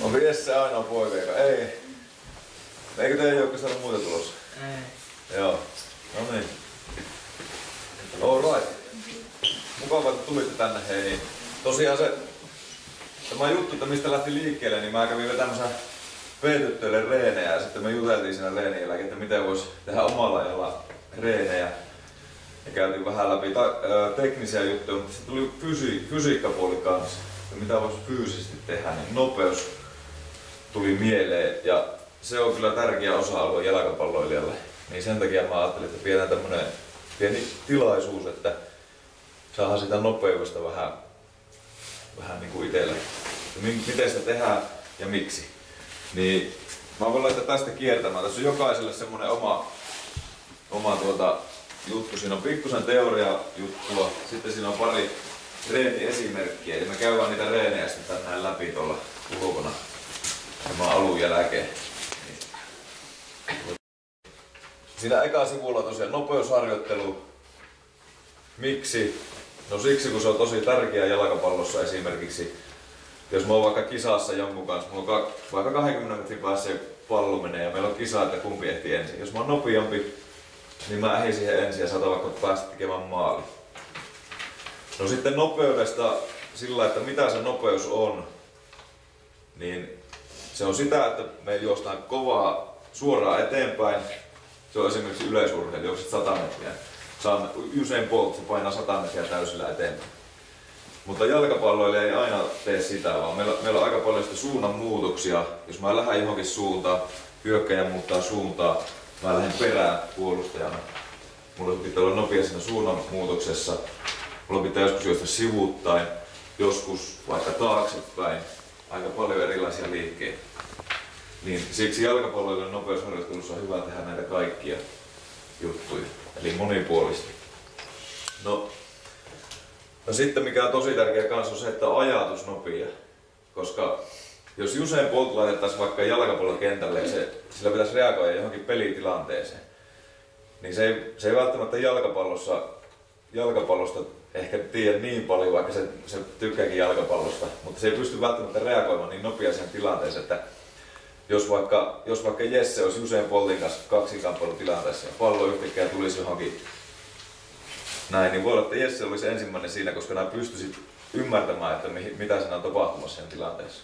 Onko Jesse ainoa poika, joka ei? Eikö teidän joukkueessa ole muuta tulossa? Ei. Joo. No niin. Alright. Mukava, että tulitte tänne hei. Niin tosiaan tämä juttu, että mistä lähti liikkeelle, niin mä kävin vetämässä P-tyttöille reenejä ja sitten me juteltiin siinä reenien jälkeen, että miten voisi tehdä omalla ajalla reenejä. Ja käytiin vähän läpi teknisiä juttuja, mutta sitten tuli fysiikkapuoli kanssa. Ja mitä voisi fyysisesti tehdä, niin nopeus tuli mieleen ja se on kyllä tärkeä osa-alue jalkapalloilijalle. Niin sen takia mä ajattelin, että pidetään tämmönen pieni tilaisuus, että saadaan sitä nopeudesta vähän niin kuin itselle. Miten sitä tehdään ja miksi. Niin mä voin laittaa tästä kiertämään. Tässä on jokaiselle semmonen oma juttu. Siinä on pikkusen teoria-juttua, sitten siinä on pari reeniesimerkkiä. Eli me käydään niitä reenejä sitten tänään läpi tuolla ulkona tämän alun jälkeen. Siinä eka sivulla tosiaan nopeusharjoittelu. Miksi? No siksi, kun se on tosi tärkeää jalkapallossa esimerkiksi. Jos mä oon vaikka kisassa jonkun kanssa, mulla on vaikka 20 metrin päässä pallo menee ja meillä on kisa, että kumpi ehtii ensin. Jos mä oon nopeampi, niin mä ehdin siihen ensin ja saatan vaikka päästä tekemään maali. No sitten nopeudesta sillä, että mitä se nopeus on, niin se on sitä, että me juostaan kovaa suoraan eteenpäin. Se on esimerkiksi yleisurheilu, juokset 100 metriä. Usain Bolt, se painaa 100 metriä täysillä eteenpäin. Mutta jalkapalloilija ei aina tee sitä, vaan meillä on aika paljon sitä suunnanmuutoksia. Jos mä lähden johonkin suuntaan, hyökkäjä muuttaa suuntaa, mä lähden perään puolustajana. Mulla pitää olla nopea siinä suunnanmuutoksessa. Mulla pitää joskus juosta sivuuttain, joskus vaikka taaksepäin. Aika paljon erilaisia liikkeitä. Niin siksi jalkapalloilijan nopeusharjoittelussa on hyvä tehdä näitä kaikkia juttuja. Eli monipuolisesti. No sitten mikä on tosi tärkeä kanssa on se, että on ajatus nopea. Koska jos Usain Bolt laitettaisiin vaikka jalkapallokentälle ja sillä pitäisi reagoida johonkin pelitilanteeseen, niin se ei välttämättä jalkapallosta ehkä tiedä niin paljon, vaikka se tykkääkin jalkapallosta, mutta se ei pysty välttämättä reagoimaan niin nopeaseen tilanteeseen, että jos vaikka Jesse olisi Usain Boltin kanssa kaksinkamppailutilanteessa ja pallo yhtäkkiä tulisi johonkin näin, niin voi olla, että Jesse olisi ensimmäinen siinä, koska nämä pystyisit ymmärtämään, että mitä siinä on tapahtumassa siinä tilanteessa.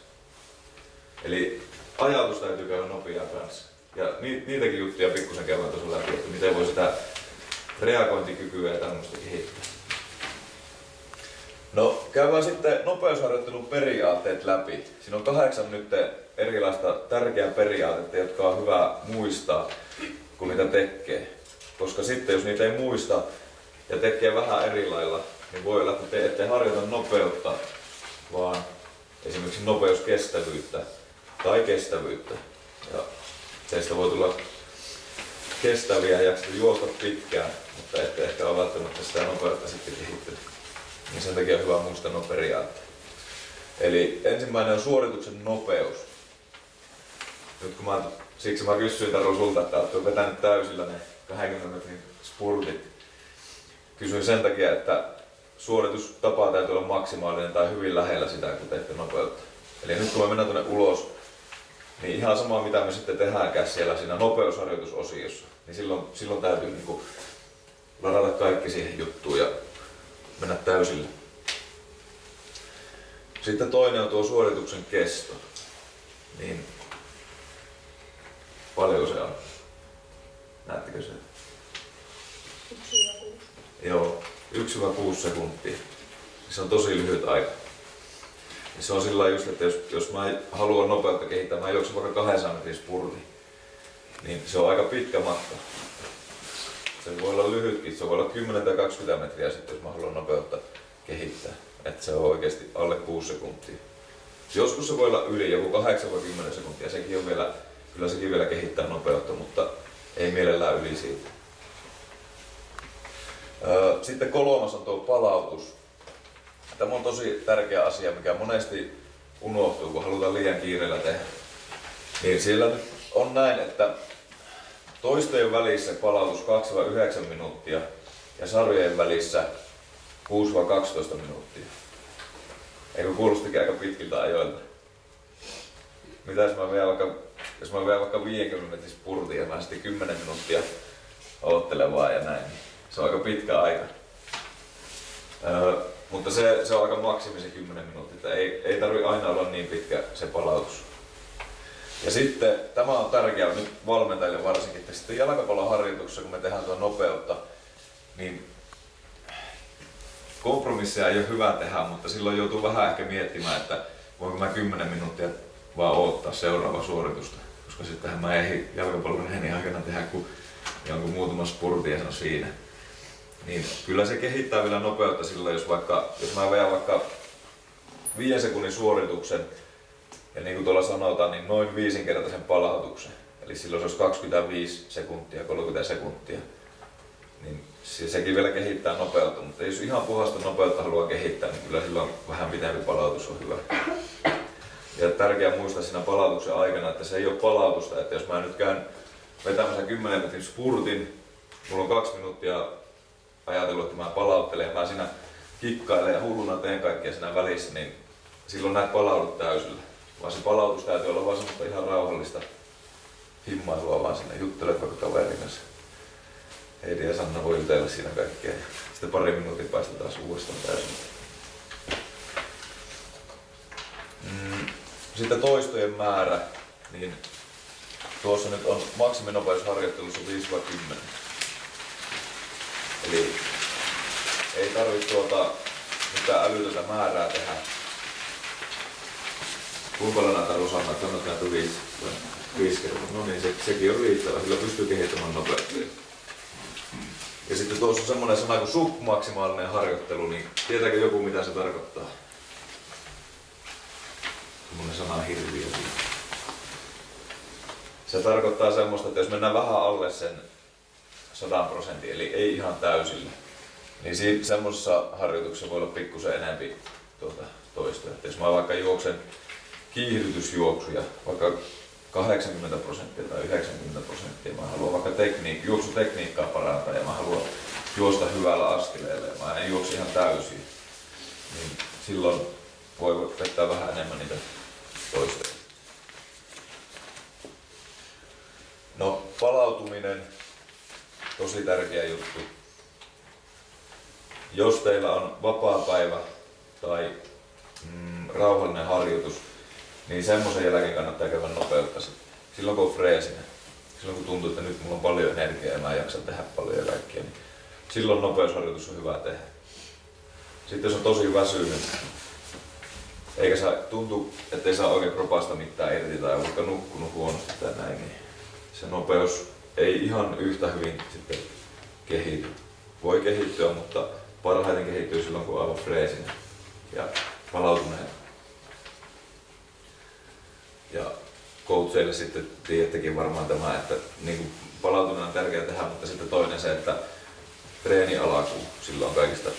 Eli ajatus täytyy käydä nopeaa kanssa. Ja niitäkin juttuja pikkusen käydään tuossa läpi, että miten voi sitä reagointikykyä ja tämmöistä kehittää. No käydään sitten nopeusharjoittelun periaatteet läpi. Siinä on 8 nyt erilaista tärkeää periaatetta, jotka on hyvä muistaa, kun niitä tekee. Koska sitten jos niitä ei muista ja tekee vähän eri lailla, niin voi olla, että te ette harjoita nopeutta, vaan esimerkiksi nopeuskestävyyttä tai kestävyyttä. Ja teistä voi tulla kestäviä ja jaksaa juosta pitkään, mutta ette ehkä ole välttämättä sitä nopeutta sitten kehittynyt. Niin sen takia on hyvä muistaa nuo periaatteet. Eli ensimmäinen on suorituksen nopeus. Nyt kun siksi mä kysyin Taru sulta, että oletko vetänyt täysillä ne 20 metrin spurtit. Kysyin sen takia, että suoritustapa täytyy olla maksimaalinen tai hyvin lähellä sitä, kun teette nopeutta. Eli nyt kun me mennään tuonne ulos, niin ihan sama mitä me sitten tehdäänkään siellä siinä nopeusharjoitusosiossa, niin silloin täytyy niin ladata kaikki siihen juttuun ja mennä täysille. Sitten toinen on tuo suorituksen kesto. Niin paljonko se on? Näettekö se? 1-6. Joo, 1-6 sekuntia. Se on tosi lyhyt aika. Ja se on sillä lailla just, että jos mä haluan nopeutta kehittää, mä juoksen vaikka 200 metrin spurtin, niin se on aika pitkä matka. Se voi olla lyhytkin, se voi olla 10 tai 20 metriä sitten, jos mä haluan nopeutta kehittää. Että se on oikeasti alle 6 sekuntia. Joskus se voi olla yli, joku 8 vai 10 sekuntia. Sekin on vielä, kyllä sekin vielä kehittää nopeutta, mutta ei mielellään yli siitä. Sitten kolmas on tuo palautus. Tämä on tosi tärkeä asia, mikä monesti unohtuu, kun halutaan liian kiireellä tehdä. Niin siellä nyt on näin, että toistojen välissä palautus 2-9 minuuttia ja sarjojen välissä 6-12 minuuttia. Eikö kuulostikin aika pitkiltä ajoilta? mitä jos mä vien vaikka 50 metrin spurtin ja mä sitten 10 minuuttia oottelen vaan ja näin, niin se on aika pitkä aika. Mutta se on aika maksimi se 10 minuuttia, että ei tarvi aina olla niin pitkä se palautus. Ja sitten tämä on tärkeää nyt valmentajille varsinkin, että sitten jalkapallon harjoituksessa kun me tehdään tuota nopeutta, niin kompromisseja ei ole hyvä tehdä, mutta silloin joutuu vähän ehkä miettimään, että voinko mä 10 minuuttia vaan odottaa seuraavaa suoritusta, koska sittenhän mä ei jalkapallon aikana tehdä kuin jonkun muutaman spurtin ja se on siinä. Niin kyllä se kehittää vielä nopeutta silloin, jos mä vedän vaikka 5 sekunnin suorituksen ja niin kuin tuolla sanotaan, niin noin 5-kertaisen palautuksen. Eli silloin se olisi 25 sekuntia, 30 sekuntia. Niin sekin vielä kehittää nopeutta, mutta jos ihan puhasta nopeutta haluaa kehittää, niin kyllä silloin vähän pitempi palautus on hyvä. Ja tärkeää muistaa siinä palautuksen aikana, että se ei ole palautusta, että jos mä nyt käyn vetämässä 10 metrin spurtin, mulla on 2 minuuttia ajatellut, että mä palauttelen ja mä siinä kikkailen ja hulluna teen kaikkea siinä välissä, niin silloin näet palaudut täysillä. Vaan se palautus täytyy olla vaan semmoista ihan rauhallista himmailua vaan sinne, juttelet vaikka kaverin kanssa. Heidi ja Sanna voi jutella siinä kaikkea ja sitten pari minuutin päästä taas uudestaan täysin. Sitten toistojen määrä, niin tuossa nyt on maksiminopeusharjoittelussa 5-10. Eli ei tarvitse mitään älytöntä määrää tehdä. Kuinka paljon näitä Rosanna, että on näitä 5 kertaa. No niin, sekin on riittävä, sillä pystyy kehittämään nopeasti. Ja sitten tuossa on semmoinen sana kuin submaksimaalinen harjoittelu, niin tietääkö joku mitä se tarkoittaa? Semmoinen sana on hirviö. Se tarkoittaa semmoista, että jos mennään vähän alle sen 100%, eli ei ihan täysillä, niin semmoisessa harjoituksessa voi olla pikkusen enempi toistoja. Jos mä vaikka juoksen kiihdytysjuoksuja, vaikka 80% tai 90%, mä haluan vaikka juoksutekniikkaa parantaa ja mä haluan juosta hyvällä askeleella ja mä en juoksi ihan täysin, niin silloin voi vetää vähän enemmän niitä toistoja. No, palautuminen, tosi tärkeä juttu. Jos teillä on vapaapäivä tai rauhallinen harjoitus, niin semmoisen jälkeen kannattaa käydä nopeutta silloin kun on freesinä. Silloin kun tuntuu, että nyt mulla on paljon energiaa ja mä jaksan tehdä paljon ja kaikkea, niin silloin nopeusharjoitus on hyvä tehdä. Sitten jos on tosi väsynyt, eikä tuntu, ettei saa oikein kropasta mitään irti tai vaikka nukkunut huonosti tai näin, niin se nopeus ei ihan yhtä hyvin sitten kehity. Voi kehittyä, mutta parhaiten kehittyy silloin kun on aivan freesinä ja palautuneena. Ja coacheille sitten tiedättekin varmaan tämä, että niin palautuminen on tärkeää tehdä, mutta sitten toinen se, että treeni alkuun, silloin on kaikista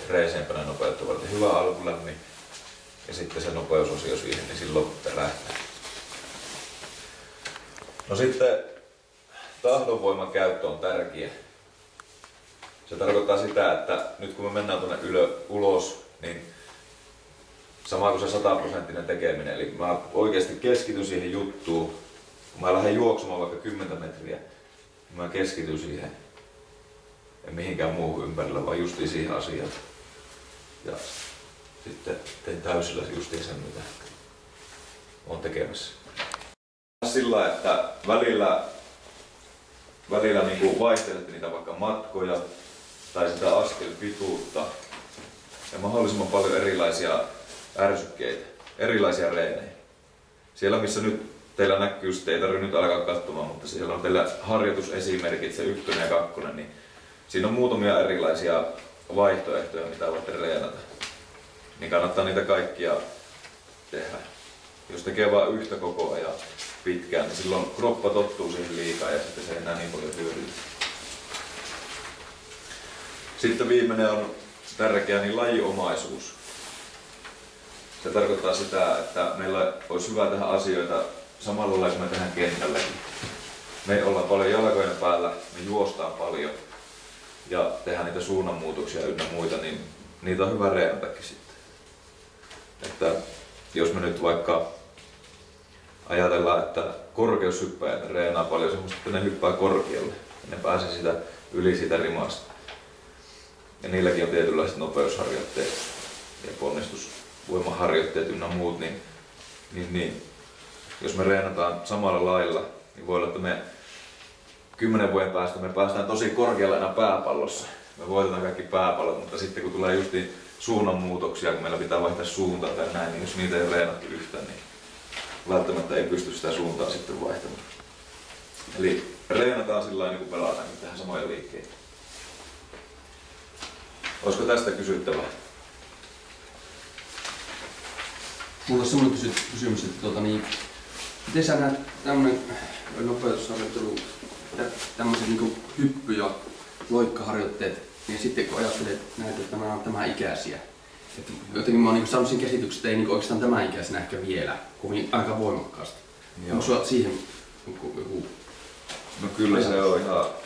freeseimpänä nopeutta varten hyvä alkulämmin ja sitten se nopeusosio siihen, niin silloin räjähtää. No sitten tahdonvoiman käyttö on tärkeä. Se tarkoittaa sitä, että nyt kun me mennään tuonne ulos, niin sama kuin se 100% tekeminen, eli mä oikeasti keskityn siihen juttuun. Kun mä lähden juoksemaan vaikka 10 metriä, niin mä keskityn siihen. En mihinkään muuhun ympärillä, vaan justiin siihen asiaan. Ja sitten teen täysillä justiin sen, mitä olen tekemässä. Sillä, että välillä niin vaihtelette niitä vaikka matkoja tai sitä askelpituutta ja mahdollisimman paljon erilaisia ärsykkeitä, erilaisia reenejä. Siellä missä nyt teillä näkyy, ei tarvitse nyt alkaa katsomaan, mutta siellä on teillä harjoitusesimerkit, se 1 ja 2, niin siinä on muutamia erilaisia vaihtoehtoja, mitä voitte reenata. Niin kannattaa niitä kaikkia tehdä. Jos tekee vain yhtä koko ajan pitkään, niin silloin kroppa tottuu siihen liikaa ja sitten se ei enää niin paljon hyödyllä. Sitten viimeinen on tärkeä, niin lajiomaisuus. Se tarkoittaa sitä, että meillä olisi hyvä tehdä asioita samalla lailla kuin me tehdään kentälläkin. Me ollaan paljon jalkojen päällä, me juostaan paljon ja tehdään niitä suunnanmuutoksia ynnä muita, niin niitä on hyvä reenatakin sitten. Että jos me nyt vaikka ajatellaan, että korkeushyppäjät reenaa paljon semmoista, että ne hyppää korkealle ja ne pääsee sitä yli siitä rimasta. Ja niilläkin on tietynlaiset nopeusharjoitteet ja ponnistusvoimaharjoitteet ynnä muut, niin jos me reenataan samalla lailla, niin voi olla, että me 10 vuoden päästä me päästään tosi korkealla enää pääpallossa. Me voitetaan kaikki pääpallot, mutta sitten kun tulee justiin suunnanmuutoksia, kun meillä pitää vaihtaa suuntaa tai näin, niin jos niitä ei reenattu yhtään, niin välttämättä ei pysty sitä suuntaa sitten vaihtamaan. Eli reenataan sillä lailla, niin kun pelataan, niin tehdään samoja liikkeitä. Olisiko tästä kysyttävää? Mulla on semmoinen kysymys, että miten sä näet tämmönen nopeutusharjoittelu, tämmöiset niin hyppy- ja loikkaharjoitteet, niin sitten kun ajattelet näitä, että nämä on tämän ikäisiä, että jotenkin mä oon niin saanut sen käsityksen, että ei niin oikeastaan tämän ikäisenä ehkä vielä, kovin aika voimakkaasti. Onko sulla siihen joku? No kyllä se on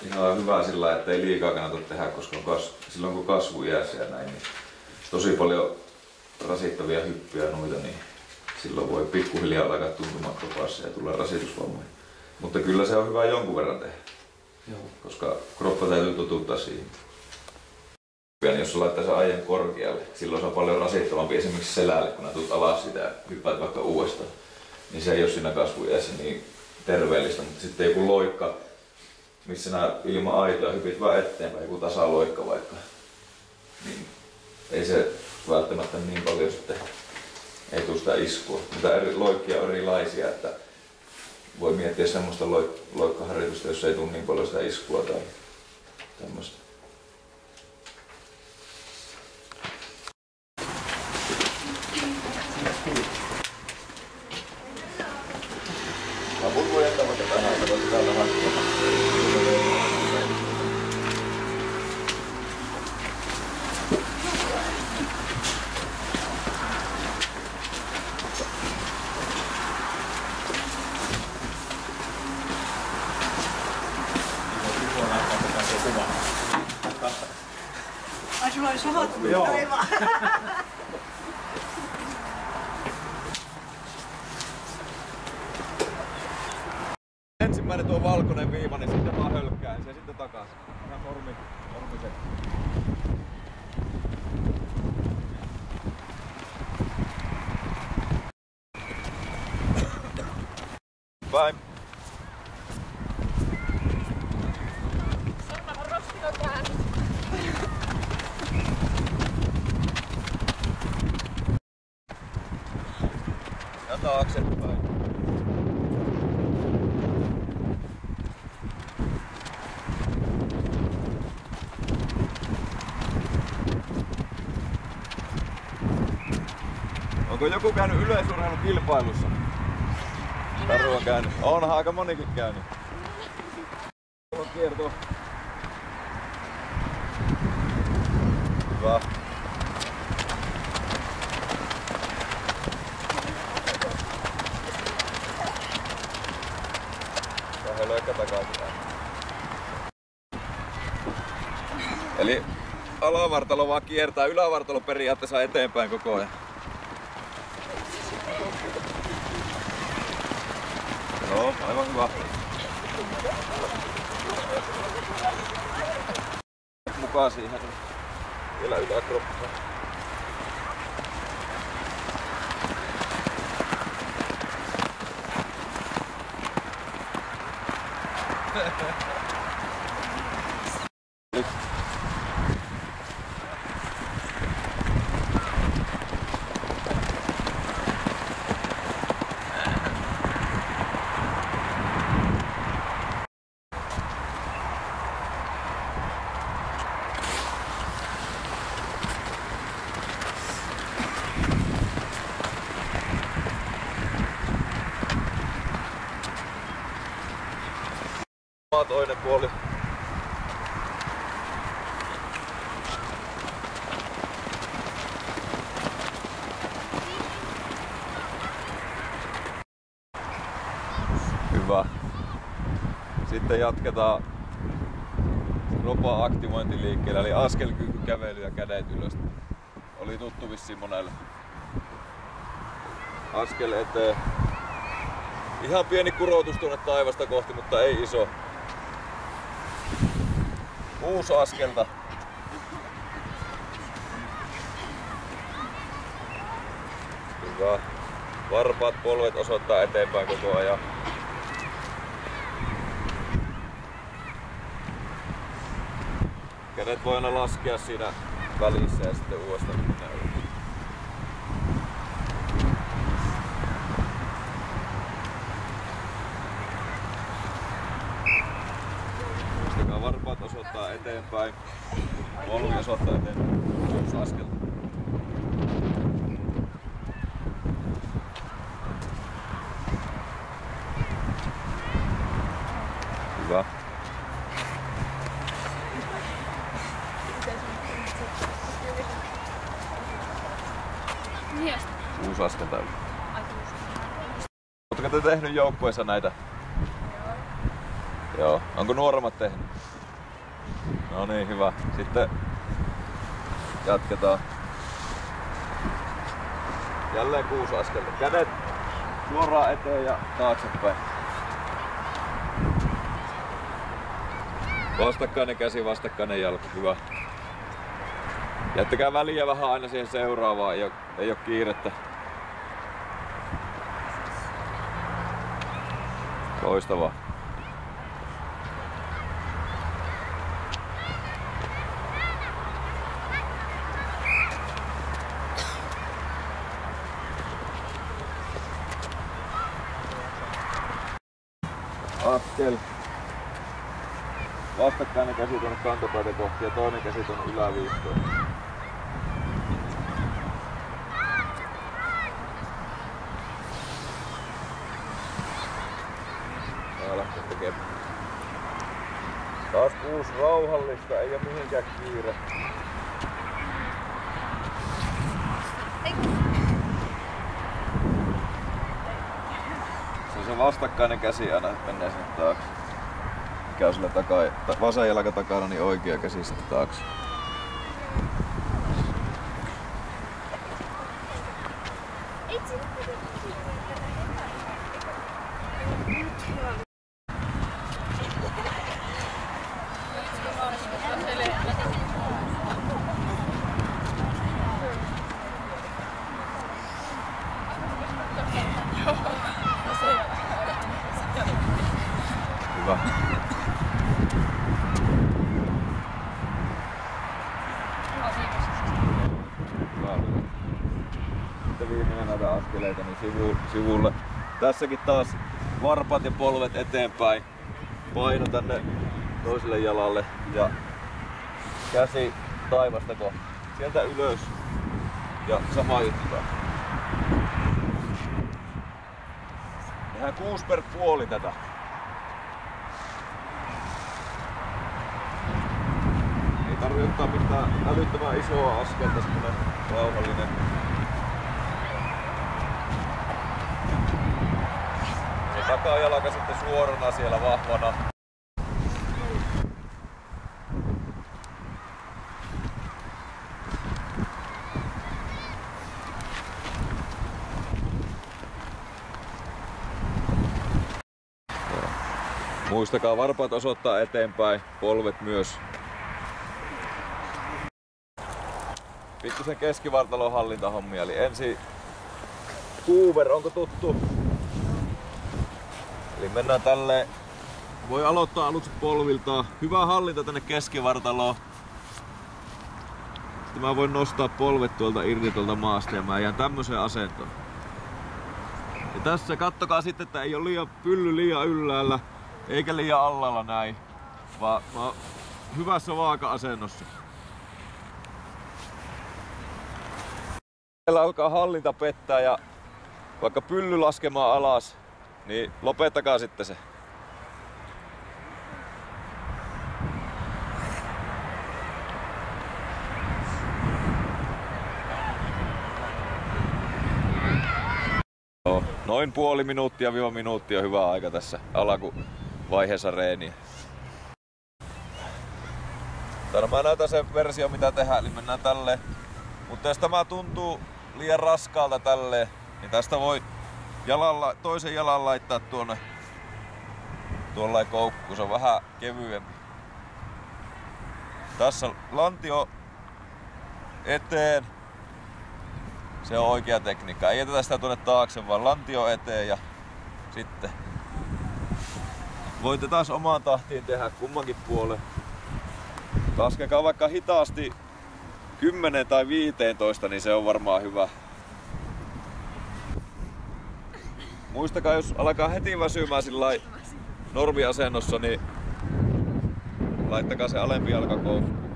ihan hyvä sillä, että ei liikaa kannata tehdä, koska silloin kun kasvu iässä ja näin, niin tosi paljon rasittavia hyppyjä noita, niin silloin voi pikkuhiljaa alkaa tuntumaan kropassa ja tulee rasitusvammoja. Mutta kyllä se on hyvä jonkun verran tehdä, koska kroppa täytyy totuttaa siihen. Jos sä laittaa sen ajan korkealle, silloin se on paljon rasittavampi esimerkiksi selälle, kun tulet alas sitä ja hyppäät vaikka uudestaan. Niin se ei ole siinä kasvuiässä niin terveellistä, mutta sitten joku loikka, missä nää ilman aitoja hypit vaan eteenpäin, joku tasaloikka vaikka, niin ei se välttämättä niin paljon sitten, ei tule sitä iskua. Mutta loikkia on erilaisia, että voi miettiä semmoista loikkaharjoitusta, jos ei tule niin paljon sitä iskua tai tämmöistä. Loput voi jättää vaikka tähän, että voit täältä hakea. Ai sulla oli samat aivan. Ensimmäinen tuo valkoinen viiva, niin sitten vaan hölkkää se sitten takas. Ihan sormiset. Bye. Sormahan roskin on tähän. Ja taaksepäin. Onko joku käynyt yleisurheilukilpailussa? Taru on käynyt. Onhan aika monikin käynyt. On kierto. Hyvä. Vähän löykkä takaisin. Eli alavartalo vaan kiertää, ylävartalo periaatteessa eteenpäin koko ajan. Joo, aivan hyvä. Mukaan siihen vielä yläkroppaan. Toinen puoli. Hyvä. Sitten jatketaan kropan aktivointiliikkeellä, eli askelkyky, kävely ja kädet ylös. Oli tuttu vissiin monelle. Askel eteen. Ihan pieni kurotus tuonne taivasta kohti, mutta ei iso. 6 askelta. Hyvä. Varpaat polvet osoittaa eteenpäin koko ajan. Kädet voi aina laskea siinä välissä ja sitten uudestaan mennä yli. Muistakaa varpaat osoittaa eteenpäin. Polvi osoittaa eteenpäin. 6 askelta. Hyvä. Miestä. 6 askelta yli. Oletteko te tehnyt joukkueessa näitä? Joo. Onko nuoremmat tehnyt? No niin, hyvä. Sitten jatketaan. Jälleen 6 askelta. Kädet suoraan eteen ja taaksepäin. Vastakkainen käsi, vastakkainen jalka. Hyvä. Jättäkää väliä vähän aina siihen seuraavaan. Ei oo kiirettä. Loistavaa. Askel. Vastakkainen käsi tuonne kantapäätä kohti ja toinen käsi tuonne yläviistoon. Tää lähtee tekemään. Taas 6 rauhallista, ei oo mihinkään kiire. Se on se vastakkainen käsi aina menee sinne taakse. Mikä on sillä vasen jalka takana, niin oikea käsi sitten taakse. Hyvä. Sitten viimeinen näitä askeleita niin sivulle. Tässäkin taas varpat ja polvet eteenpäin. Paino tänne toiselle jalalle ja käsi taivasta kohti. Sieltä ylös ja sama juttu. Tehdään 6 per puoli tätä. Ei tarvitse ottaa mitään älyttömän isoa askelta, semmonen rauhallinen. Se takajalka sitten suorana siellä vahvana. Muistakaa varpaat osoittaa eteenpäin, polvet myös. Pikkusen keskivartalon hallintahommia, eli ensin Hoover, onko tuttu? Eli mennään tälleen. Voi aloittaa aluksi polviltaan. Hyvä hallinta tänne keskivartaloon. Sitten mä voin nostaa polvet tuolta irti tuolta maasta ja mä jään tämmöiseen asentoon. Ja tässä kattokaa sitten, että ei ole pylly liian ylhäällä eikä liian alhaalla näin, vaan hyvässä vaaka-asennossa. Siellä alkaa hallinta pettää ja vaikka pylly laskemaan alas, niin lopettakaa sitten se. Noin puoli minuuttia - minuuttia hyvä aika tässä alkuvaiheessa reeniä. Täällä mä näytän sen versio mitä tehdään, eli mennään tälleen. Mutta jos tämä tuntuu liian raskaalta tälleen, niin tästä voi toisen jalan laittaa tuonne tuollain koukkuun, se on vähän kevyempi. Tässä lantio eteen. Se on oikea tekniikka. Ei jätetä sitä tuonne taakse, vaan lantio eteen ja sitten voitte taas omaan tahtiin tehdä kummankin puolen. Laskekaa vaikka hitaasti 10 tai 15, niin se on varmaan hyvä. Muistakaa, jos alkaa heti väsymään sillai normiasennossa, niin laittakaa se alempi jalka koukkuun.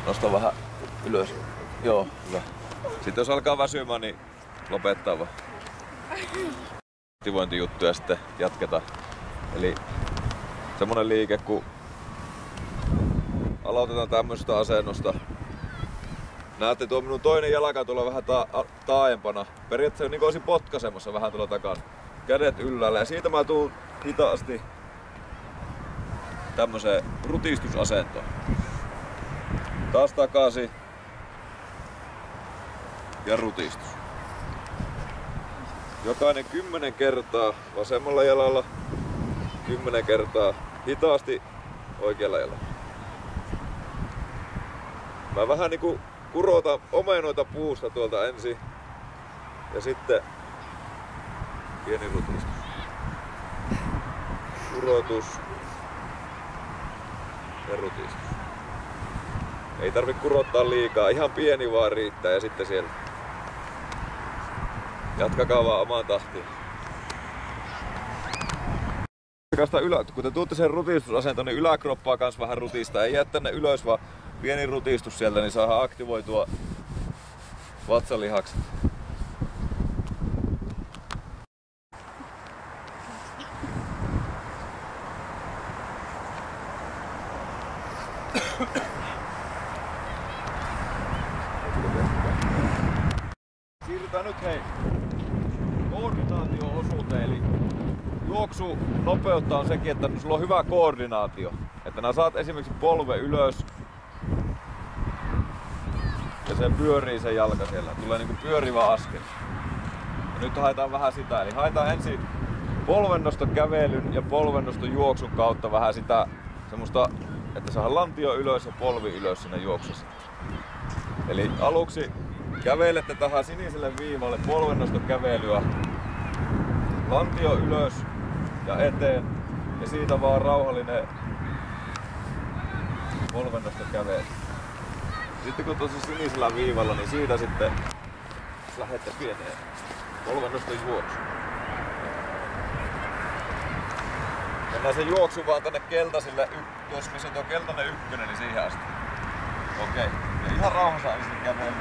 Nosta vähän ylös. Joo, hyvä. Sitten jos alkaa väsymään, niin lopettaa vaan. Aktivointijuttuja sitten jatketaan. Eli semmonen liike, kun aloitetaan tämmöisestä asennosta. Näette tuo minun toinen jalka tuolla vähän taaempana. Periaatteessa niin kuin olisin potkasemassa vähän tuolla takana. Kädet yllällä ja siitä mä tuun hitaasti tämmöiseen rutistusasentoon. Taas takaisin ja rutistus. Jokainen 10 kertaa vasemmalla jalalla, 10 kertaa hitaasti oikealla jalalla. Mä vähän niinku kurotan omenoita puusta tuolta ensin ja sitten pieni rutistus. Kurotus ja rutistus. Ei tarvi kurottaa liikaa, ihan pieni vaan riittää ja sitten siellä. Jatkakaa vaan omaan tahtiin. Kun te tuutte sen rutistusasentoon, niin yläkroppaa kans vähän rutista. Ei jää tänne ylös, vaan pieni rutistus sieltä, niin saadaan aktivoitua vatsalihakset. Siirrytään nyt koordinaatio-osuuteen, eli juoksu nopeutta on sekin, että sulla on hyvä koordinaatio. Että nää saat esimerkiksi polve ylös ja se pyörii se jalka siellä. Tulee niinku pyörivä askel. Ja nyt haetaan vähän sitä, eli haetaan ensin polvennoston kävelyn ja polvennoston juoksun kautta vähän sitä semmoista, että saadaan lantio ylös ja polvi ylös siinä juoksussa. Eli aluksi kävelette tähän siniselle viivalle polvennoston kävelyä, lantio ylös ja eteen ja siitä vaan rauhallinen polvennoston kävely. Sitten kun tosi sinisellä viivalla, niin siitä sitten lähdette pieneen polvennoston juoksu. Mennään sen juoksu vaan tänne keltaisille, jos missä on tuo keltainen ykkönen, niin siihen asti. Okei. Ja ihan rauhassa ensin kävely.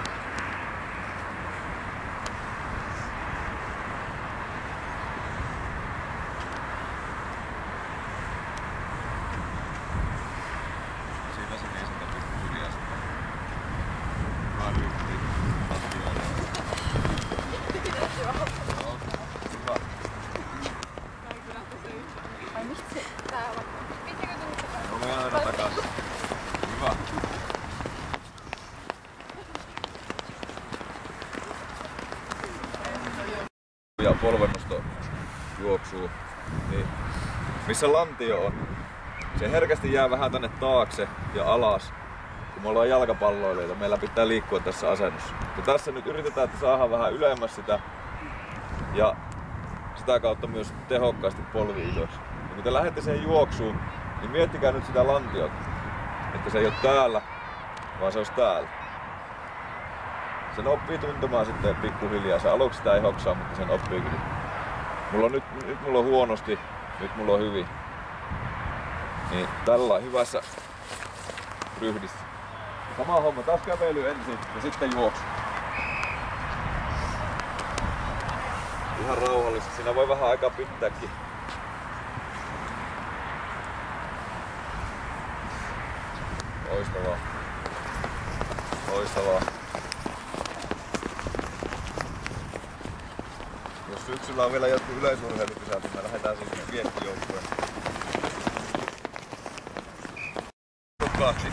Ja polvennosto juoksuu, niin missä lantio on, se herkästi jää vähän tänne taakse ja alas, kun me ollaan jalkapalloilijoita, meillä pitää liikkua tässä asennossa. Ja tässä nyt yritetään, että saadaan vähän ylemmäs sitä ja sitä kautta myös tehokkaasti polvi ylös. Ja kun te lähdette siihen juoksuun, niin miettikää nyt sitä lantiota, että se ei ole täällä, vaan se olisi täällä. Sen oppii tuntemaan sitten pikkuhiljaa. Se aluksi sitä ei hoksaa, mutta sen oppii kyllä. Nyt mulla on huonosti, nyt mulla on hyvin. Niin tällä hyvässä ryhdissä. Sama homma, taas kävely ensin ja sitten juoksu. Ihan rauhallisesti, siinä voi vähän aikaa pitääkin. Loistavaa. Loistavaa. Jos syksyllä on vielä jotkut yleisurheilukisat, niin me lähdetään sinne viettijoukkueen. Kahti.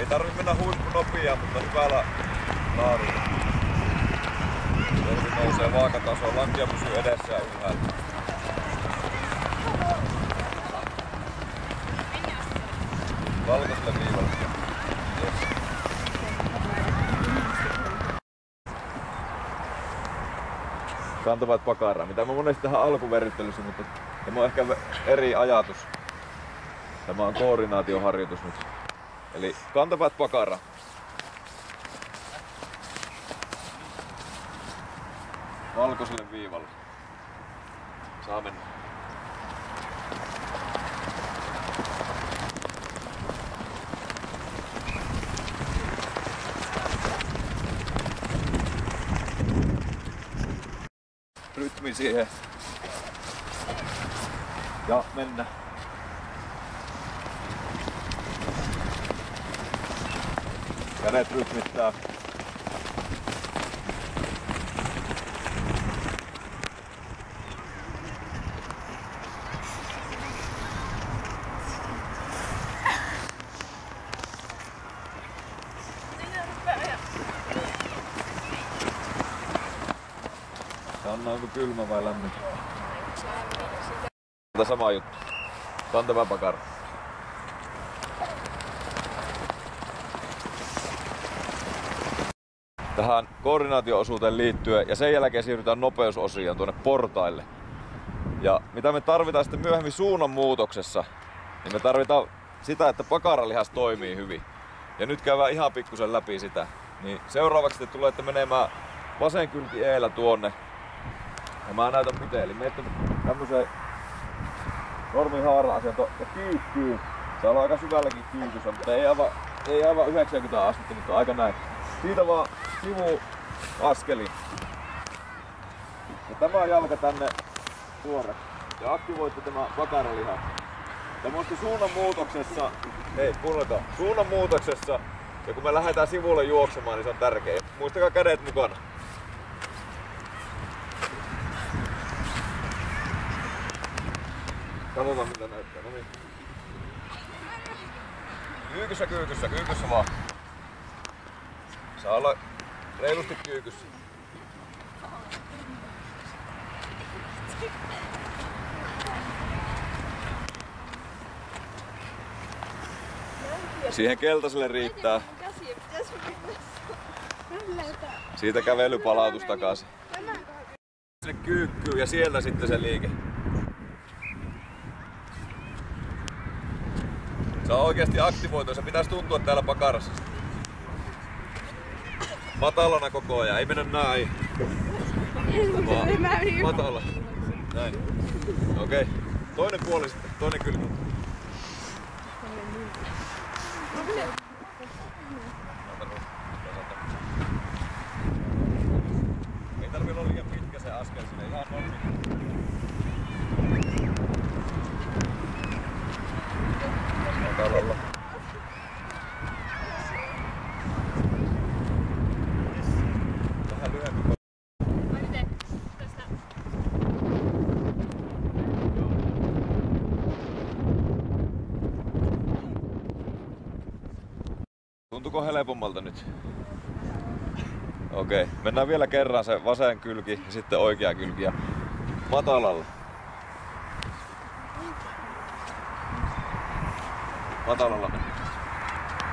Ei tarvi mennä huippunopeaa, mutta hyvällä laadulla. Torvi nousee vaakatasoon, lantia pysyy edessä ja ylhäällä. Valkoiselle viivalle. Yes. Kantavat pakaraa, mitä mä monesti tähän alkuverittelyssä, mutta tämä on ehkä eri ajatus. Tämä on koordinaatioharjoitus nyt. Eli kantavat pakaraa. Valkoiselle viivalle. Saa mennä. Rytmi siihen. Ja mennä. Kädet rytmittää. Anna, onko kylmä vai lämmin? Sama juttu. Kantava pakara. Tähän koordinaatio-osuuteen liittyen ja sen jälkeen siirrytään nopeusosiaan tuonne portaille. Ja mitä me tarvitaan sitten myöhemmin suunnanmuutoksessa, niin me tarvitaan sitä, että pakaralihas toimii hyvin. Ja nyt käydään ihan pikkusen läpi sitä. Niin seuraavaksi te tulette menemään vasen kylki eellä tuonne. Ja mä näytän miten, eli menette tämmöseen normihaara-asentoon ja kyykkyy. Se on aika syvälläkin kyykyssä, mutta ei aivan 90 astetta, nyt on aika näin. Siitä vaan sivu askeli. Ja tämä jalka tänne suoraksi. Ja aktivoitte tämä pakaralihan. Ja muista suunnanmuutoksessa, suunnanmuutoksessa, ja kun me lähdetään sivulle juoksemaan, niin se on tärkeä. Muistakaa kädet mukana. Katsotaan mitä näyttää. No niin. Kyykyssä vaan. Saa olla reilusti kyykyssä. Siihen keltaiselle riittää. Siitä kävelypalautus takaisin. Sinne kyykkyy ja sieltä sitten se liike. Se on oikeesti aktivoitu, se pitäisi tuntua täällä pakarassa. Matalana koko ajan, ei mennä näin. Matala. Näin. Okei. Toinen puoli sitten, toinen kylki. Ei tarvi olla liian pitkä se askel sinne, ihan normi. Matalalla. Vähän lyhyempi. Tuntuuko helpommalta nyt? Okei, mennään vielä kerran se vasen kylki ja sitten oikea kylki ja matalalla. Matalalla mennään.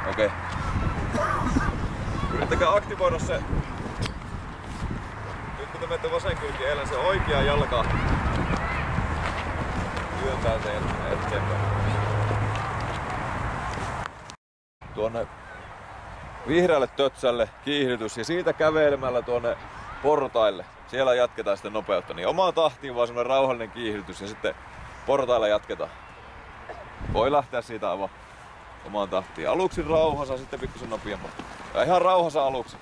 Okei. Yrittäkää aktivoida se. Nyt kun te menette vasen kylki eilen, se oikea jalka työntää sen eteenpäin. Tuonne vihreälle tötsälle kiihdytys ja siitä kävelemällä tuonne portaille. Siellä jatketaan sitten nopeutta. Niin omaa tahtiin vaan semmonen rauhallinen kiihdytys ja sitten portailla jatketaan. Voi lähteä siitä aivan omaan tahtiin. Aluksi rauhassa, sitten pikkusen nopeammin. Ja ihan rauhassa aluksi.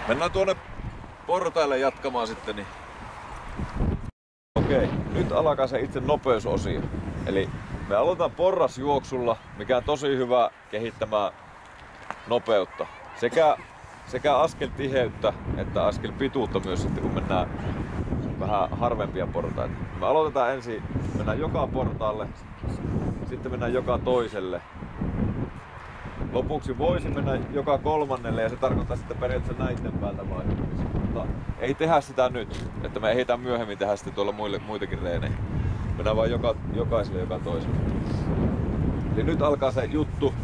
Mennään tuonne portaille jatkamaan sitten. Niin. Okei, nyt alkaa se itse nopeusosio. Eli me aloitetaan porrasjuoksulla, mikä on tosi hyvä kehittämään nopeutta. Sekä askeltiheyttä että askelpituutta myös sitten kun mennään vähän harvempia portaita. Me aloitetaan ensin, mennään joka portaalle, sitten mennään joka toiselle. Lopuksi voisi mennä joka kolmannelle ja se tarkoittaa sitten periaatteessa näiden päältä vaihtamista. Mutta ei tehdä sitä nyt, että me ehditään myöhemmin tehdä sitten tuolla muitakin reenejä. Mennään vaan jokaiselle joka toiselle. Eli nyt alkaa se juttu.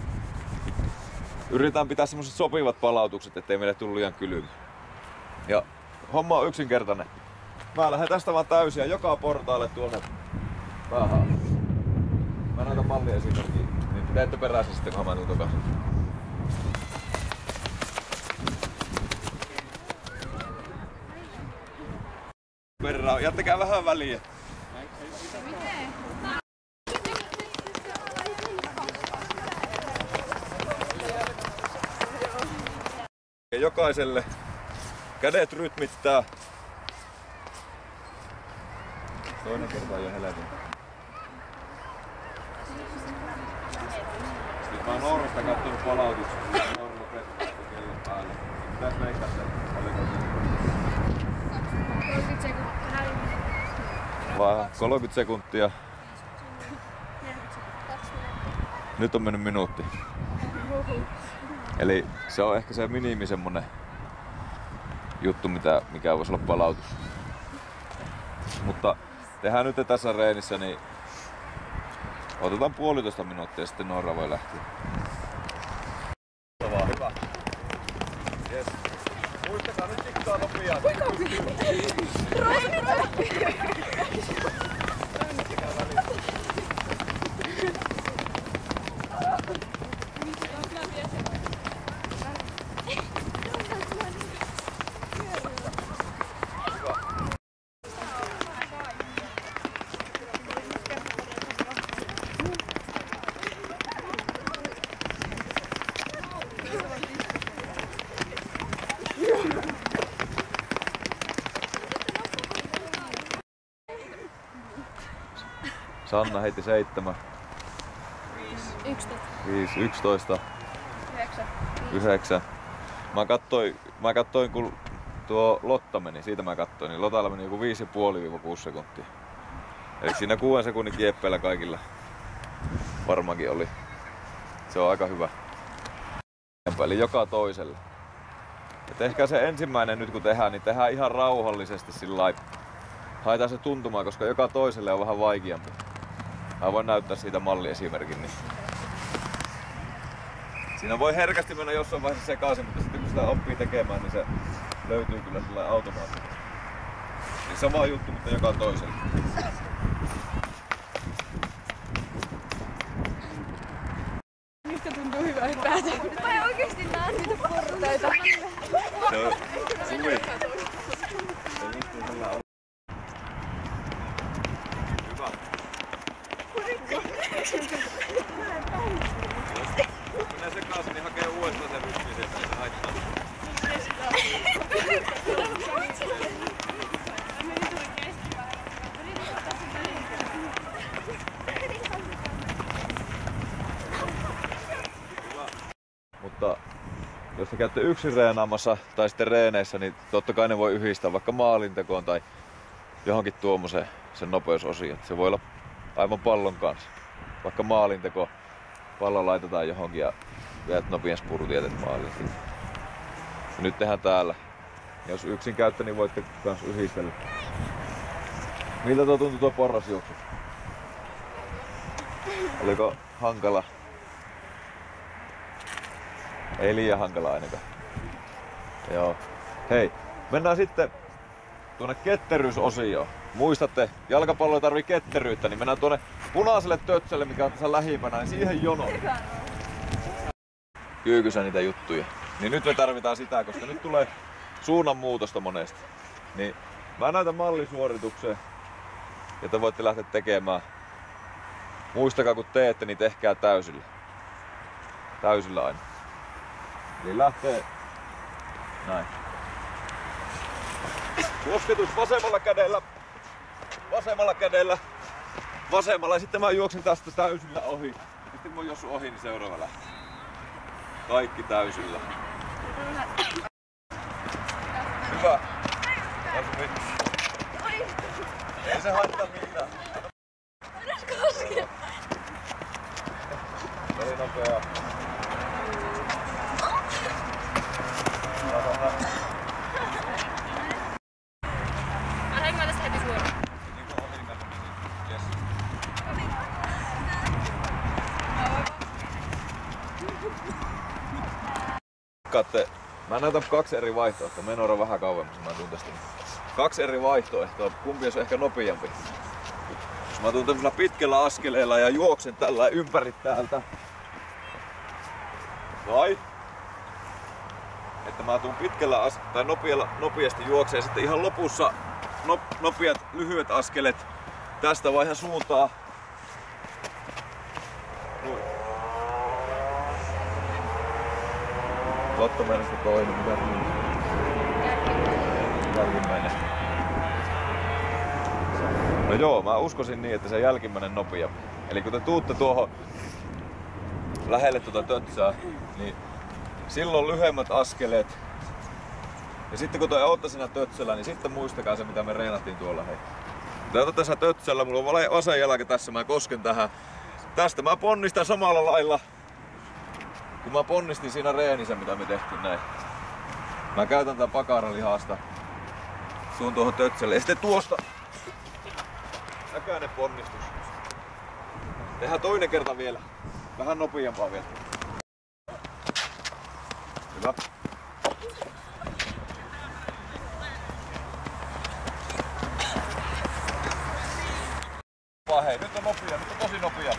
Yritetään pitää semmoset sopivat palautukset, ettei meille tullut liian kylmä. Ja homma on yksinkertainen. Mä lähden tästä vaan täysiä joka portaalle tuonne päähän. Mä näytän mallin esimerkkiä, niin teette perässä sitten kun mä tuun takaisin. Perään, jättäkää vähän väliä. Ja jokaiselle kädet rytmittää. Toinen kerta on jo helvetin. Sitten mä oon Noorasta kattonut palautuksia. Noora rupesi kellon päälle. Mitäs veikkaa sen? Paljonko? 30 sekuntia. Vaan 30 sekuntia. Nyt on mennyt minuutti. Eli se on ehkä se minimi semmonen juttu, mikä voisi olla palautus. Mutta tehdään nyt tässä reenissä, niin otetaan 1,5 minuuttia ja sitten Noora voi lähteä. Hyvä. Yes. Muistakaa nyt tikkaa nopeasti. Sanna heitti 7. 5, 11. 9. Mä kattoin kun tuo Lotta meni, siitä mä kattoin, niin Lotalla meni joku 5,5-6 sekuntia. Eli siinä 6 sekunnin kieppeillä kaikilla varmaankin oli. Se on aika hyvä. Eli joka toiselle. Ja tehkää se ensimmäinen nyt kun tehdään, niin tehdään ihan rauhallisesti sillai. Haetaan se tuntumaan, koska joka toiselle on vähän vaikeampi. Mä voin näyttää siitä malliesimerkin. Niin. Siinä voi herkästi mennä jossain vaiheessa sekaisin, mutta sitten kun sitä oppii tekemään, niin se löytyy kyllä sillä automaattisesti. Niin sama juttu, mutta joka toiselle. Mistä tuntuu hyvä hypätä? Mä en oikeesti näe niitä portaita. Se on Suvi. Se istuu sillä on. Hyvä. Jos menee sekaisin, niin hakee uudestaan sen rytmin, että ei se haittaa. Mutta jos te käytte yksin reenaamassa tai sitten reeneissä, niin totta kai ne voi yhdistää vaikka maalintekoon tai johonkin tuommoiseen sen nopeusosiin. Se voi olla aivan pallon kanssa. Vaikka maalinteko, pallo laitetaan johonkin ja viet nopean spurtietet maaliin. Ja nyt tehdään täällä. Jos yksin käytte, niin voitte kans yhdistellä. Miltä tuo tuntui tuo porrasjuoksu? Oliko hankala? Ei liian hankala ainakaan. Joo. Hei, mennään sitten tuonne ketteryysosioon. Muistatte, jalkapallo ei tarvii ketteryyttä, niin mennään tuonne punaiselle tötselle, mikä on tässä lähimpänä, niin siihen jonoon. Kyykysä niitä juttuja. Niin nyt me tarvitaan sitä, koska nyt tulee suunnanmuutosta monesti. Niin mä näytän mallisuorituksen, ja te voitte lähteä tekemään. Muistakaa kun teette, niin tehkää täysillä. Täysillä aina. Eli lähtee näin. Kosketus vasemmalla kädellä. Vasemmalla kädellä. Vasemmalla ja sitten mä juoksen tästä täysillä ohi. Sitten kun mä oon ohi, niin seuraava lähtee. Kaikki täysillä. Hyvä. Ei se haittaa mitään. Koske. Oli nopeaa. Lähdekö mä tästä heti suoraan? Yes. Katte, mä näytän 2 eri vaihtoehtoa. Menora vähän kauemmas, mä tuun tästä. 2 eri vaihtoehtoa, kumpi olisi ehkä nopeampi. Jos mä tuun tämmöisellä pitkällä askeleella ja juoksen tällä ympäri täältä. Vai? Että mä tuun pitkällä tai nopeasti juokseen ja sitten ihan lopussa nopeat lyhyet askeleet tästä vaihan suuntaa. Noin. Lottomäinen se toinen, mitä riittää? Jälkimmäinen. No joo, mä uskoisin niin, että se jälkimmäinen nopeampi. Eli kun te tuutte tuohon lähelle tuota tötsää, niin silloin lyhyemmät askeleet. Ja sitten kun te ootte siinä tötsällä, niin sitten muistakaa se mitä me reenattiin tuolla. Hei. Te ootte tässä tötsällä, mulla on vasen jalka tässä, mä kosken tähän. Tästä mä ponnistan samalla lailla, kun mä ponnistin siinä reenissä mitä me tehtiin näin. Mä käytän tää pakaralihasta. Tuun tuohon tötsälle ja sitten tuosta äkäinen ponnistus. Tehdään toinen kerta vielä. Vähän nopeampaa vielä. Hyvä. Hei, nyt on nopea, nyt on tosi nopea.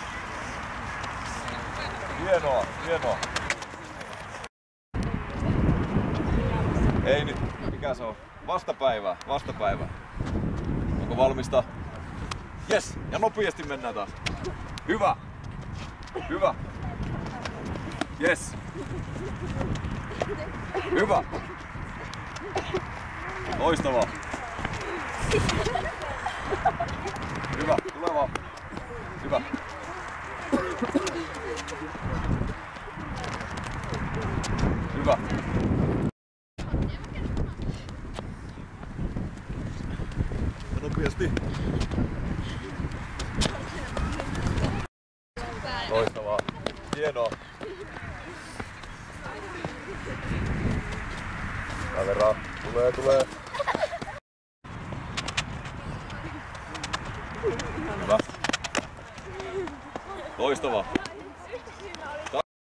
Hienoa, hienoa. Ei nyt, mikä se on? Vastapäivää, vastapäivää. Onko valmista? Yes, ja nopeasti mennään taas. Hyvä. Hyvä. Yes. Hyvä. Loistavaa. Hyvä, tule vaan. Hyvä. Hyvä. Nopeasti. Loistavaa. Hienoa. Kavera, tulee. Hyvä. Loistavaa.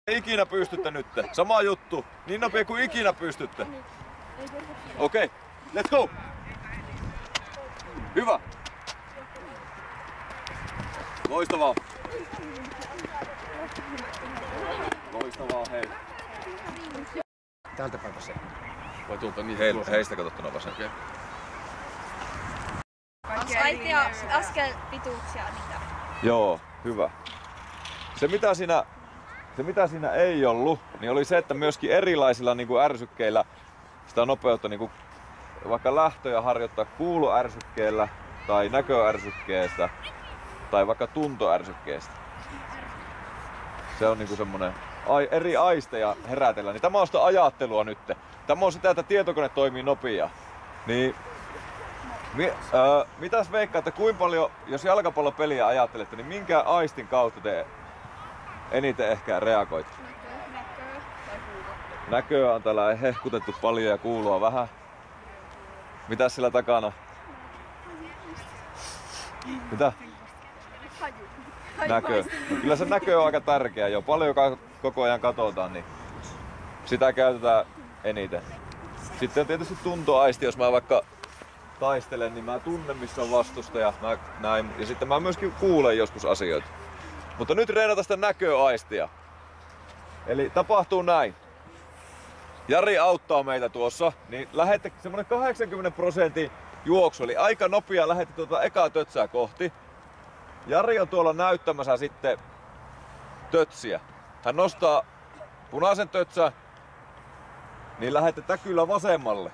Ei ikinä pystytte nyt. Sama juttu. Niin nopea kuin ikinä pystytte. Okei, let's go. Hyvä. Loistavaa. Loistavaa, hei. Täältä päin se. Vai tuolta niin Heistä katsottuna vasen. Okay. Askelti ja askelpituuksia niitä. Joo, hyvä. Se mitä siinä ei ollut, niin oli se, että myöskin erilaisilla niin kuin ärsykkeillä sitä nopeutta niin kuin vaikka lähtöjä harjoittaa kuuluärsykkeellä tai näköärsykkeestä tai vaikka tuntoärsykkeestä. Se on niinku semmonen eri aisteja herätellä. Niin tämä on sitä ajattelua nyt. Tämä on sitä, että tietokone toimii nopeaa. Niin, mitäs veikkaatte, kuinka paljon, jos jalkapallopeliä ajattelette, niin minkä aistin kautta te eniten ehkä reagoitte? Näköä on täällä hehkutettu paljon ja kuulua vähän. Mitäs sillä takana? Mitä? Näkö. No kyllä se näkö on aika tärkeä jo. Paljon koko ajan katsotaan, niin sitä käytetään eniten. Sitten on tietysti tuntoaisti, jos mä vaikka taistelen, niin mä tunnen missä on vastustaja. Näin. Ja sitten mä myöskin kuulen joskus asioita. Mutta nyt reenata sitä näköaistia. Eli tapahtuu näin. Jari auttaa meitä tuossa, niin lähette semmonen 80% juoksu, eli aika nopea lähette tuota ekaa tötsää kohti. Jari on tuolla näyttämässä sitten tötsiä. Hän nostaa punaisen tötsän, niin lähette täkyllä vasemmalle.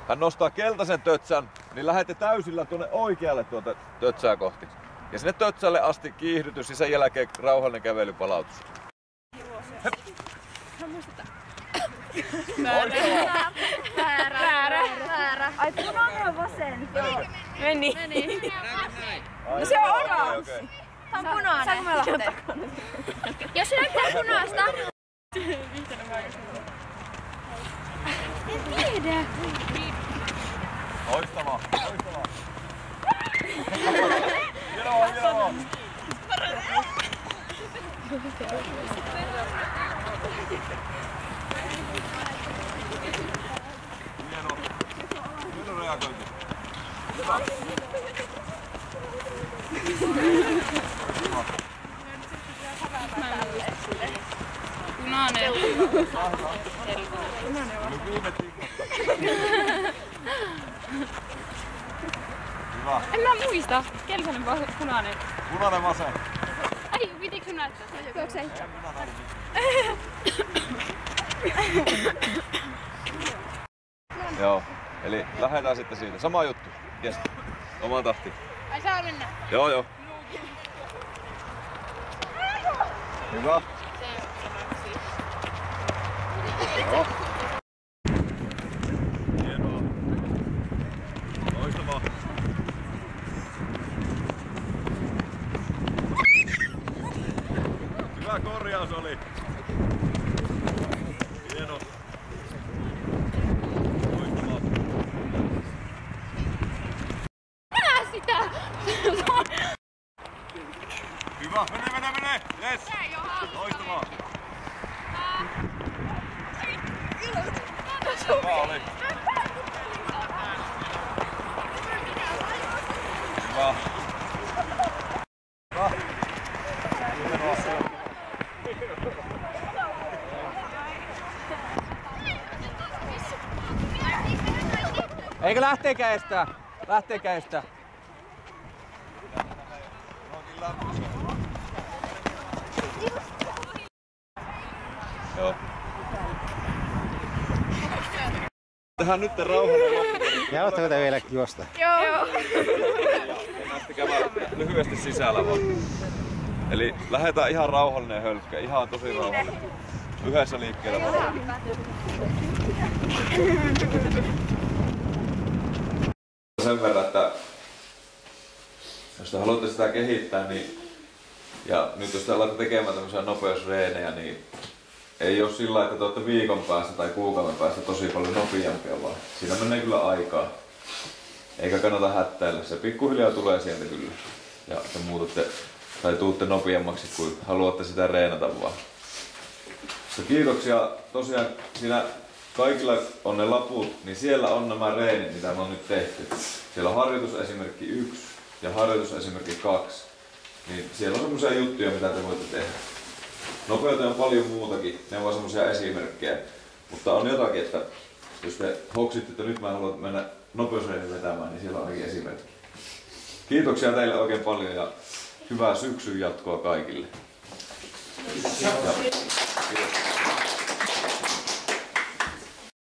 Hän nostaa keltaisen tötsän, niin lähette täysillä tuonne oikealle tuota tötsää kohti. Ja sinne tötsälle asti kiihdytys ja sen jälkeen rauhallinen kävelypalautus. Väärä. Ai punainen on vasen. Joo. Meni. No se on oranssi. Tää on punainen. Saanko mä lähteä? Jos se näyttää punaista. En tiedä. Loistavaa, loistavaa. Hienoa. Hieno reagointi. Hyvä. Punainen. Hyvä. En mä muista. Keltainen vai punainen? Punainen vasen. Ai, pitikö sun näyttää? Juokse. Joo, eli lähdetään sitten siitä. Sama juttu. Jes. Omaan tahtiin. Ai saa mennä? Joo. Hyvä. Joo. Hienoa. Loistavaa. Hyvä korjaus oli. Hieno. Loistavaa. Nää sitä! Hyvä. Mene. Yes. Loistavaa. Hyvä oli. Hyvä. Eikö lähtee käestä? Lähtee käestä. Joo. Tehdään nyt rauhallinen loppu. Ja ootteko te vielä juosta? Joo. Näistä käydään lyhyesti sisällä vaan. Eli lähdetään ihan rauhallinen hölkkä, ihan tosi rauhallinen. Yhdessä liikkeellä vaan. Sen verran, että jos te haluatte sitä kehittää, niin ja nyt jos te alatte tekemään tämmöisiä nopeusreenejä, niin ei ole sillä, että te olette viikon päästä tai kuukauden päästä tosi paljon nopeampia, vaan siinä menee kyllä aikaa. Eikä kannata hättäillä, se pikkuhiljaa tulee sieltä kyllä. Ja te muutatte tai tuutte nopeammaksi, kun haluatte sitä reenata vaan. Kiitoksia tosiaan, siinä kaikilla on ne laput, niin siellä on nämä reenit, mitä me on nyt tehty. Siellä on harjoitusesimerkki 1 ja harjoitusesimerkki 2. Niin siellä on semmoisia juttuja, mitä te voitte tehdä. Nopeuteen on paljon muutakin, ne on semmoisia esimerkkejä. Mutta on jotakin, että jos te hoksitte, että nyt mä haluan mennä nopeusreeniin vetämään, niin siellä on ainakin esimerkki. Kiitoksia teille oikein paljon ja hyvää syksyn jatkoa kaikille. Kiitos.